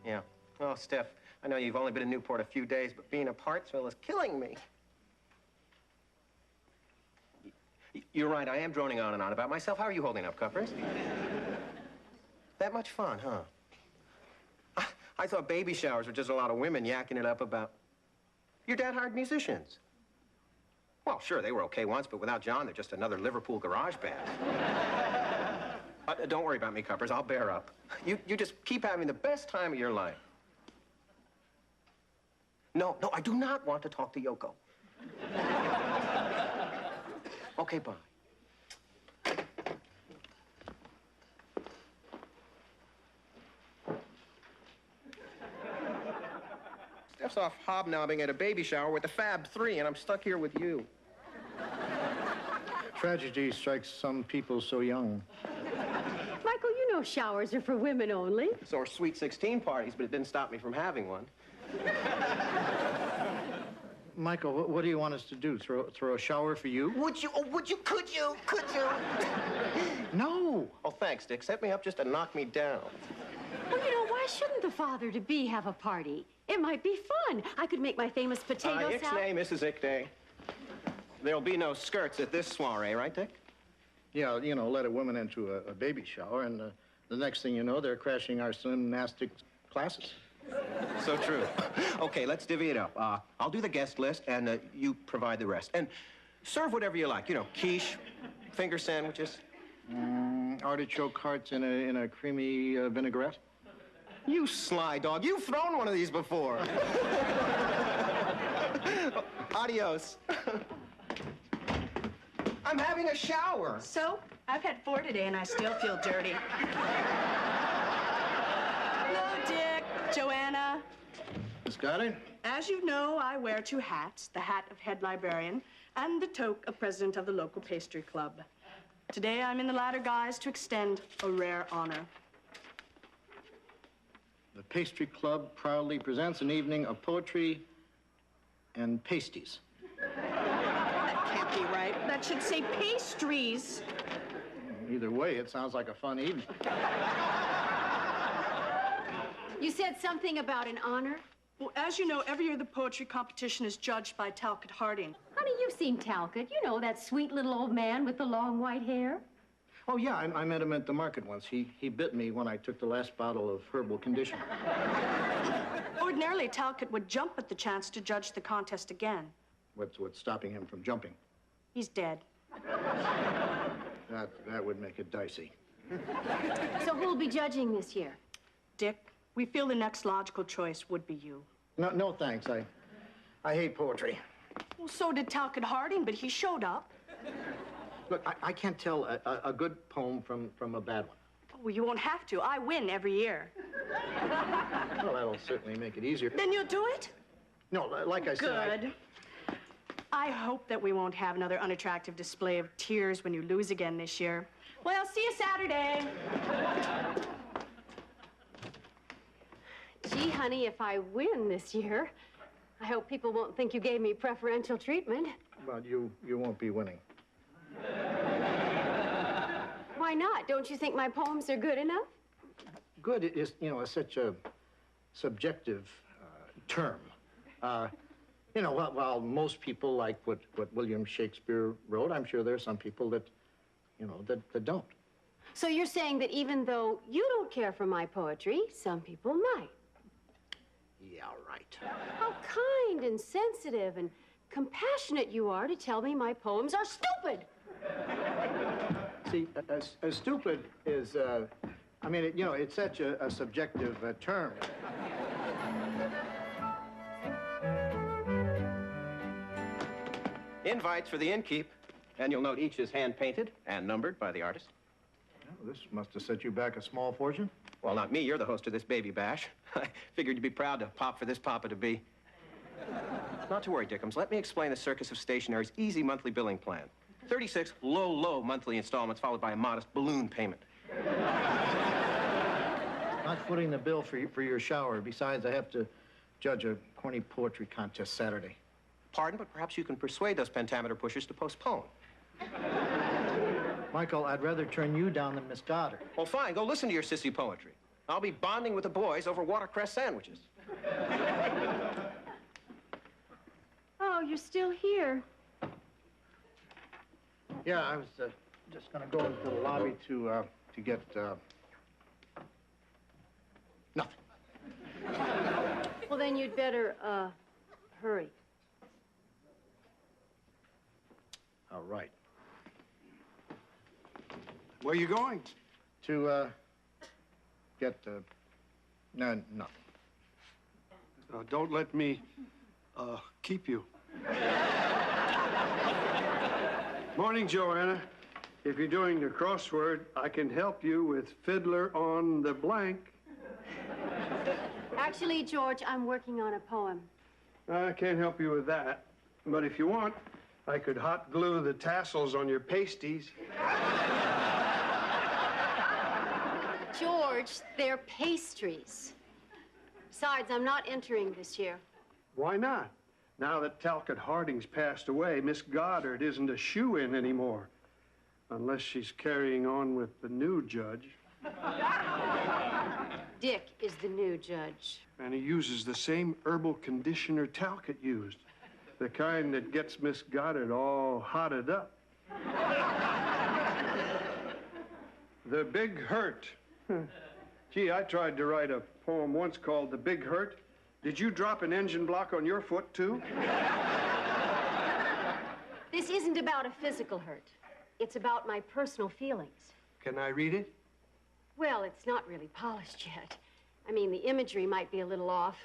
Yeah. Oh, Steph, I know you've only been in Newport a few days, but being a Partsville is killing me. You're right, I am droning on and on about myself. How are you holding up, Cuppers? That much fun, huh? I thought baby showers were just a lot of women yakking it up about... Your dad hired musicians. Well, sure, they were okay once, but without John, they're just another Liverpool garage band. Don't worry about me, Cuppers. I'll bear up. You just keep having the best time of your life. No, I do not want to talk to Yoko. Okay, bye. Steph's off hobnobbing at a baby shower with the Fab Three, and I'm stuck here with you. Tragedy strikes some people so young. Michael, you know showers are for women only. So are Sweet 16 parties, but it didn't stop me from having one. Michael, what do you want us to do? Throw a shower for you? Could you? No. Oh, thanks, Dick. Set me up just to knock me down. Well, you know, why shouldn't the father-to-be have a party? It might be fun. I could make my famous potato salad. Ixnay, Mrs. Ickday. There'll be no skirts at this soiree, right, Dick? Yeah, you know, let a woman into a baby shower, and the next thing you know, they're crashing our gymnastics classes. So true. Okay, let's divvy it up. I'll do the guest list, and you provide the rest. And serve whatever you like. You know, quiche, finger sandwiches. Artichoke hearts in a creamy vinaigrette. You sly dog. You've thrown one of these before. Adios. I'm having a shower. So, I've had 4 today, and I still feel dirty. Hello, Dick, Joanna. Miss Goddard? As you know, I wear 2 hats, the hat of head librarian and the toque of president of the local pastry club. Today, I'm in the latter guise to extend a rare honor. The pastry club proudly presents an evening of poetry and pasties. That can't be right. That should say pastries. Either way, it sounds like a fun evening. You said something about an honor? Well, as you know, every year the poetry competition is judged by Talcott Harding. Honey, you've seen Talcott. You know, that sweet little old man with the long white hair. Oh, yeah, I met him at the market once. He bit me when I took the last bottle of herbal conditioner. Ordinarily, Talcott would jump at the chance to judge the contest again. What's stopping him from jumping? He's dead. That would make it dicey. So who'll be judging this year? Dick, we feel the next logical choice would be you. No, thanks. I hate poetry. Well, so did Talcott Harding, but he showed up. Look, I can't tell a good poem from a bad one. Well, you won't have to. I win every year. Well, that'll certainly make it easier. Then you'll do it? No, like I said... Good. I hope that we won't have another unattractive display of tears when you lose again this year. Well, see you Saturday. Gee, honey, if I win this year, I hope people won't think you gave me preferential treatment. Well, you won't be winning. Why not? Don't you think my poems are good enough? Good is, you know, such a subjective term. You know, while most people like what William Shakespeare wrote, I'm sure there are some people that, you know, that don't. So you're saying that even though you don't care for my poetry, some people might? Yeah, right. How kind and sensitive and compassionate you are to tell me my poems are stupid. See, stupid is, I mean, you know, it's such a subjective term. Invites for the innkeep. And you'll note each is hand-painted and numbered by the artist. Well, this must have set you back a small fortune. Well, not me. You're the host of this baby bash. I figured you'd be proud to pop for this papa-to-be. Not to worry, Dickums. Let me explain the Circus of Stationery's easy monthly billing plan. 36 low monthly installments followed by a modest balloon payment. Not footing the bill for your shower. Besides, I have to judge a corny poetry contest Saturday. Pardon, but perhaps you can persuade those pentameter pushers to postpone. Michael, I'd rather turn you down than Miss Goddard. Well, fine. Go listen to your sissy poetry. I'll be bonding with the boys over watercress sandwiches. Oh, you're still here. Yeah, I was just gonna go into the lobby to get, nothing. Well, then you'd better, hurry. All right. Where are you going? To, get, no, nothing. Don't let me, keep you. Morning, Joanna. If you're doing the crossword, I can help you with Fiddler on the Blank. Actually, George, I'm working on a poem. I can't help you with that. But if you want, I could hot glue the tassels on your pasties. George, they're pastries. Besides, I'm not entering this year. Why not? Now that Talcott Harding's passed away, Miss Goddard isn't a shoo-in anymore. Unless she's carrying on with the new judge. Dick is the new judge. And he uses the same herbal conditioner Talcott used. The kind that gets Miss Goddard all hotted up. The Big Hurt. Gee, I tried to write a poem once called The Big Hurt. Did you drop an engine block on your foot, too? This isn't about a physical hurt. It's about my personal feelings. Can I read it? Well, it's not really polished yet. I mean, the imagery might be a little off.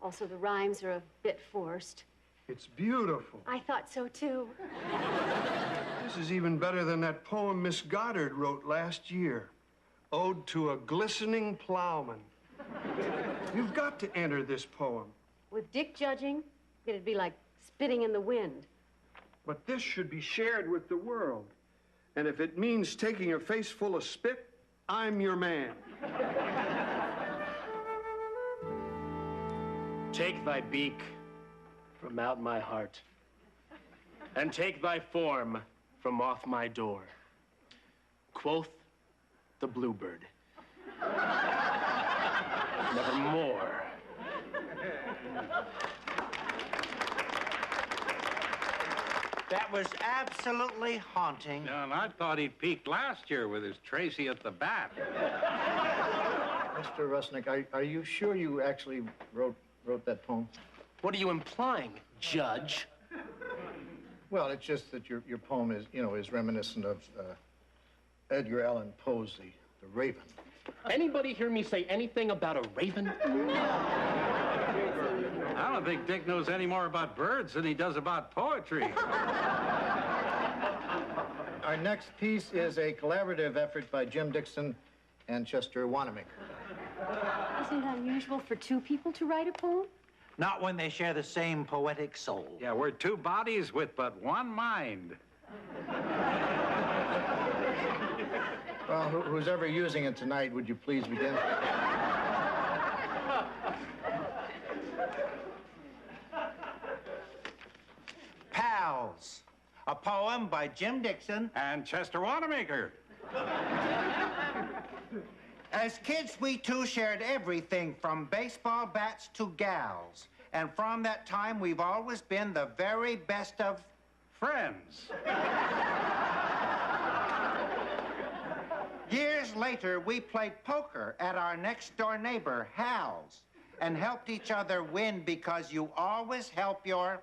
Also, the rhymes are a bit forced. It's beautiful. I thought so, too. This is even better than that poem Miss Goddard wrote last year. Ode to a Glistening Plowman. You've got to enter this poem. With Dick judging, it'd be like spitting in the wind. But this should be shared with the world. And if it means taking a face full of spit, I'm your man. Take thy beak from out my heart, and take thy form from off my door, quoth the bluebird. Nevermore. That was absolutely haunting. Yeah, and I thought he peaked last year with his Tracy at the bat. Mr. Rusnick, are you sure you actually wrote that poem? What are you implying, Judge? Well, it's just that your poem is, is reminiscent of Edgar Allan Poe's The Raven. Anybody hear me say anything about a raven? I don't think Dick knows any more about birds than he does about poetry. Our next piece is a collaborative effort by Jim Dixon and Chester Wanamaker. Isn't it unusual for two people to write a poem? Not when they share the same poetic soul. Yeah, we're two bodies with but one mind. Well, who's ever using it tonight, would you please begin? Pals, a poem by Jim Dixon. And Chester Wanamaker. As kids, we too shared everything from baseball bats to gals. And from that time, we've always been the very best of Friends. Years later, we played poker at our next-door neighbor, Hal's, and helped each other win because you always help your...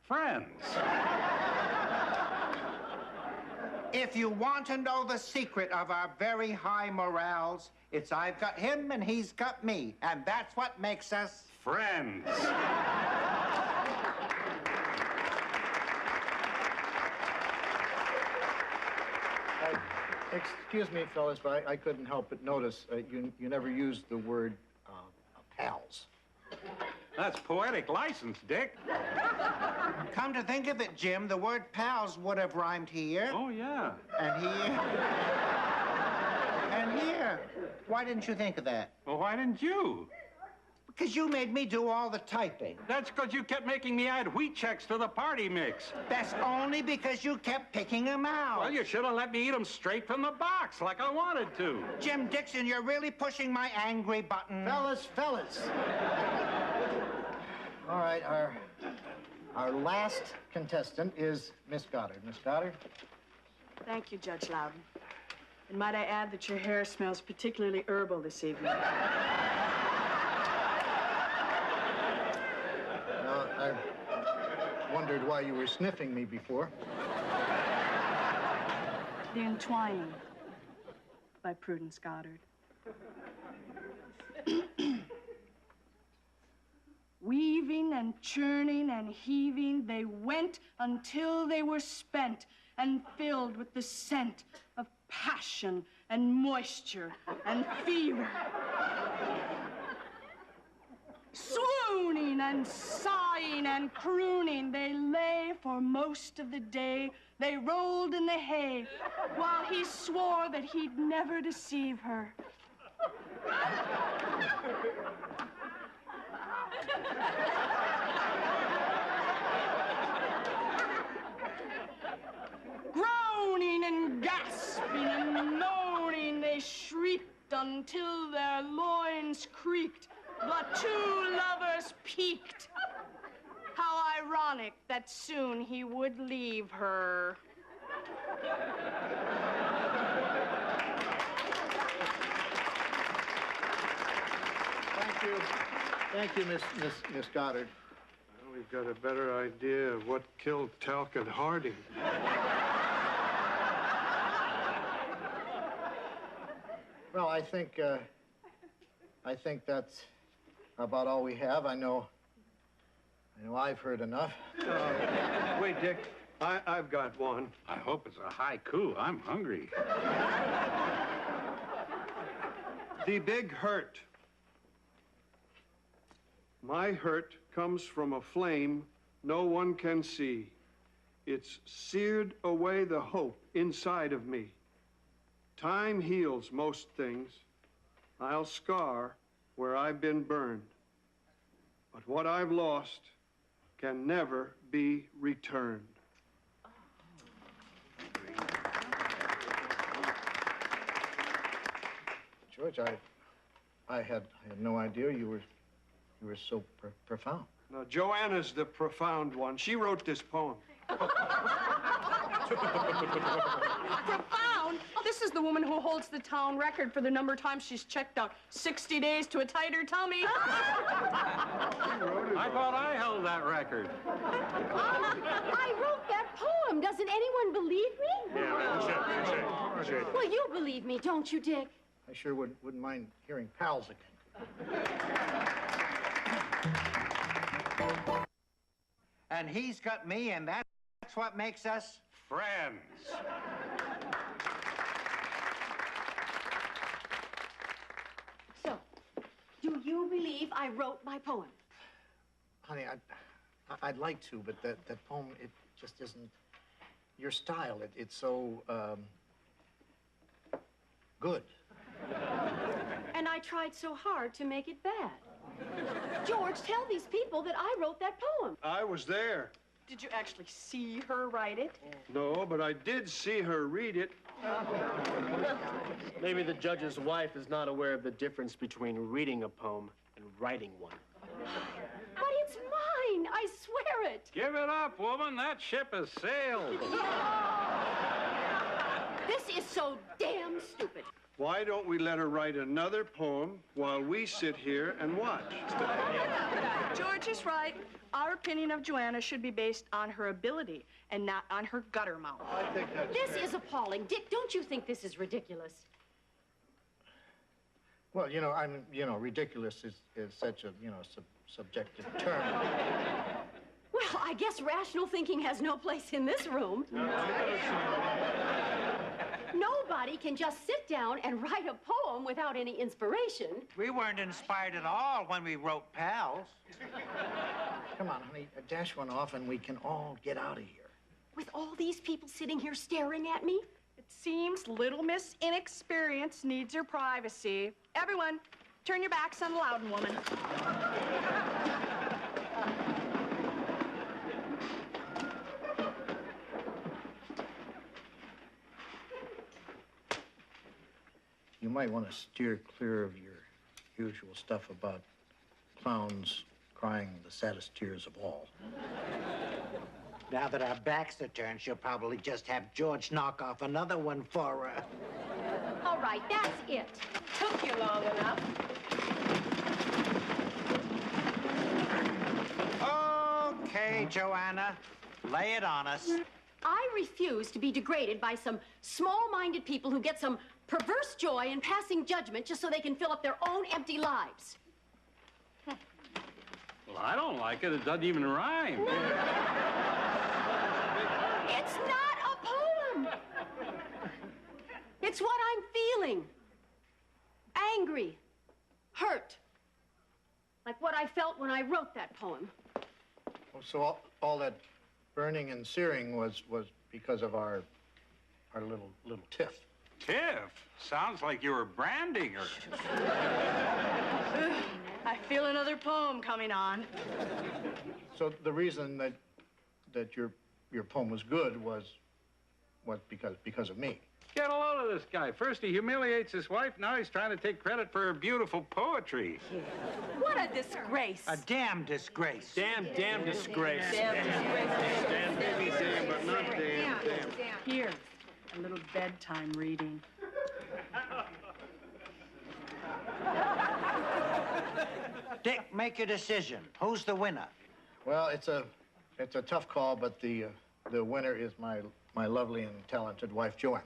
Friends. If you want to know the secret of our very high morals, it's I've got him and he's got me, and that's what makes us... Friends. Excuse me, fellas, but I couldn't help but notice you never used the word pals. That's poetic license, Dick. Come to think of it, Jim, the word pals would have rhymed here. Oh, yeah. And here. And here. Why didn't you think of that? Well, why didn't you? Because you made me do all the typing. That's because you kept making me add wheat checks to the party mix. That's only because you kept picking them out. Well, you should have let me eat them straight from the box like I wanted to. Jim Dixon, you're really pushing my angry button. Fellas. All right, our last contestant is Miss Goddard. Miss Goddard? Thank you, Judge Loudon. And might I add that your hair smells particularly herbal this evening. I wondered why you were sniffing me before. The Entwining by Prudence Goddard. Weaving and churning and heaving, they went until they were spent and filled with the scent of passion and moisture and fever. Swooning and sighing and crooning, they lay for most of the day. They rolled in the hay while he swore that he'd never deceive her. Groaning and gasping and moaning, they shrieked until their loins creaked. The two lovers peaked. How ironic that soon he would leave her. Thank you, Miss Goddard. Well, we've got a better idea of what killed Talcott Harding. Well, I think that's about all we have. I know I've heard enough. Wait, Dick. I've got one. I hope it's a haiku. I'm hungry. The big hurt. My hurt comes from a flame no one can see. It's seared away the hope inside of me. Time heals most things. I'll scar where I've been burned. But what I've lost can never be returned. George, I had no idea you were so profound. Now, Joanna's the profound one. She wrote this poem. Profound? This is the woman who holds the town record for the number of times she's checked out 60 days to a tighter tummy. I thought I held that record. I wrote that poem. Doesn't anyone believe me? Yeah, sure. Well, you believe me, don't you, Dick? I sure wouldn't mind hearing pals again. And he's got me, and that's what makes us Friends. So, do you believe I wrote my poem? Honey, I'd like to, but that poem, it just isn't your style. It's so, good. And I tried so hard to make it bad. George, tell these people that I wrote that poem. I was there. Did you actually see her write it? No, but I did see her read it. Maybe the judge's wife is not aware of the difference between reading a poem and writing one. But it's mine, I swear it. Give it up, woman. That ship has sailed. This is so damn stupid. Why don't we let her write another poem while we sit here and watch? George is right. Our opinion of Joanna should be based on her ability and not on her gutter mouth. I think that's This fair. is appalling. Dick, don't you think this is ridiculous? Well, ridiculous is such a, subjective term. Well, I guess rational thinking has no place in this room. Nobody can just sit down and write a poem without any inspiration. We weren't inspired at all when we wrote Pals. Come on, honey, dash one off and we can all get out of here. With all these people sitting here staring at me? It seems Little Miss Inexperience needs her privacy. Everyone, turn your backs on the Loudon woman. You might want to steer clear of your usual stuff about clowns crying the saddest tears of all. Now that our backs are turned, she'll probably just have George knock off another one for her. All right, that's it. Took you long enough. Okay, Joanna, lay it on us. I refuse to be degraded by some small-minded people who get some perverse joy in passing judgment just so they can fill up their own empty lives. Well, I don't like it. It doesn't even rhyme. It's not a poem. It's what I'm feeling. Angry. Hurt. Like what I felt when I wrote that poem. Oh, so all that burning and searing was because of our little tiff. Tiff, sounds like you were branding her. I feel another poem coming on. So the reason that your poem was good was because of me. Get a load of this guy. First he humiliates his wife, now he's trying to take credit for her beautiful poetry. What a disgrace. A damn disgrace. Damn disgrace. Damn, baby, damn, but not damn. Here, a little bedtime reading. Dick, make your decision. Who's the winner? Well, it's a tough call, but the winner is my lovely and talented wife, Joanna.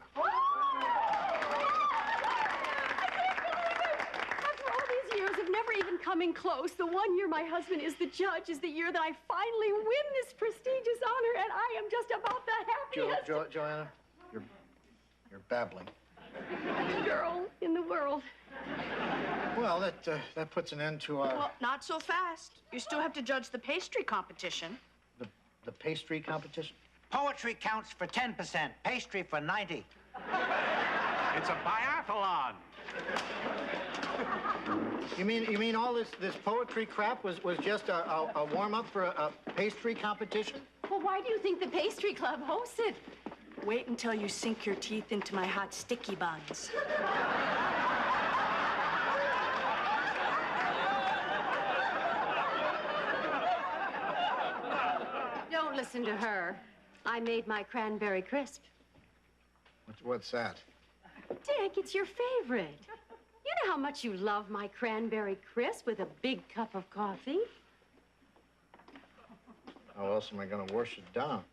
After all these years of never even coming close, the one year my husband is the judge is the year that I finally win this prestigious honor, and I am just about the happiest Joanna, you're babbling. girl in the world. Well, that puts an end to our Well, not so fast. You still have to judge the pastry competition. the pastry competition. Poetry counts for 10%, pastry for 90. It's a biathlon. You mean all this poetry crap was just a warm-up for a pastry competition? Well, why do you think the pastry club hosts it? Wait until you sink your teeth into my hot sticky buns. Don't listen to her. I made my cranberry crisp. What's that? Dick, it's your favorite. You know how much you love my cranberry crisp with a big cup of coffee. How else am I going to wash it down?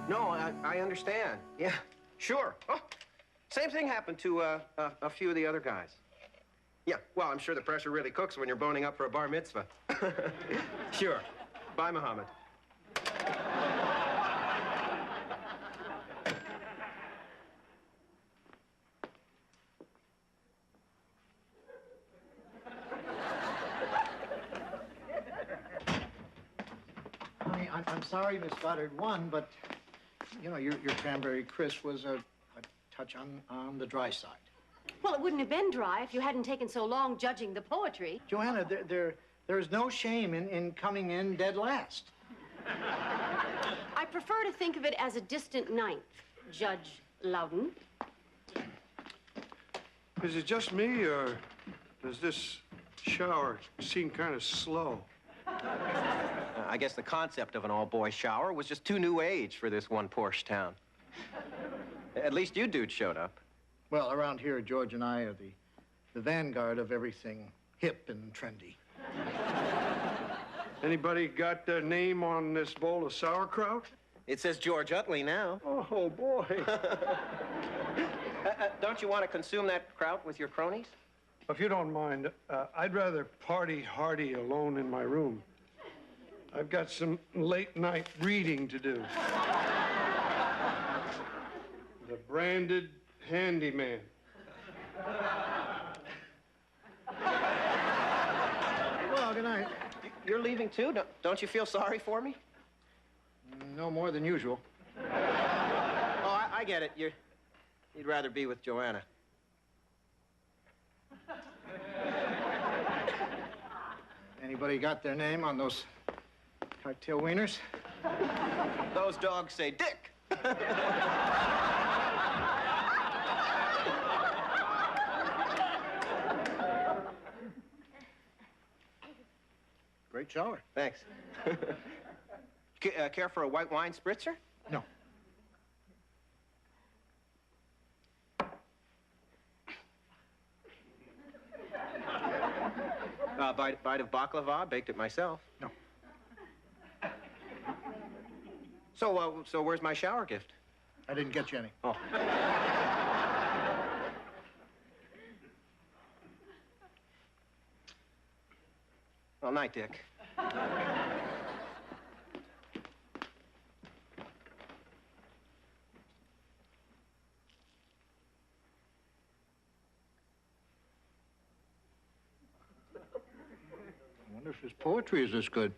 No, I understand. Yeah, sure. Oh, same thing happened to a few of the other guys. Yeah, well, I'm sure the pressure really cooks when you're boning up for a bar mitzvah. Sure. Bye, Muhammad. Honey, I'm sorry Miss Goddard won, but, you know, your cranberry crisp was a touch on the dry side. Well, it wouldn't have been dry if you hadn't taken so long judging the poetry. Joanna, there's no shame in coming in dead last. I prefer to think of it as a distant ninth, Judge Loudon. Is it just me, or does this shower seem kind of slow? I guess the concept of an all-boys shower was just too new age for this one Porsche town. At least you dudes showed up. Well, around here, George and I are the vanguard of everything hip and trendy. Anybody got their name on this bowl of sauerkraut? It says George Utley now. Oh, boy. Don't you want to consume that kraut with your cronies? If you don't mind, I'd rather party hardy alone in my room. I've got some late-night reading to do. The Branded Handyman. Well, good night. You're leaving too? Don't you feel sorry for me? No more than usual. Oh, I get it. You'd rather be with Joanna. Anybody got their name on those cocktail wieners? Those dogs say Dick. Great shower. Thanks. Care for a white wine spritzer? No. Bite of baklava, baked it myself. No. So where's my shower gift? I didn't get you any. Oh. Well, night, Dick. I wonder if his poetry is this good.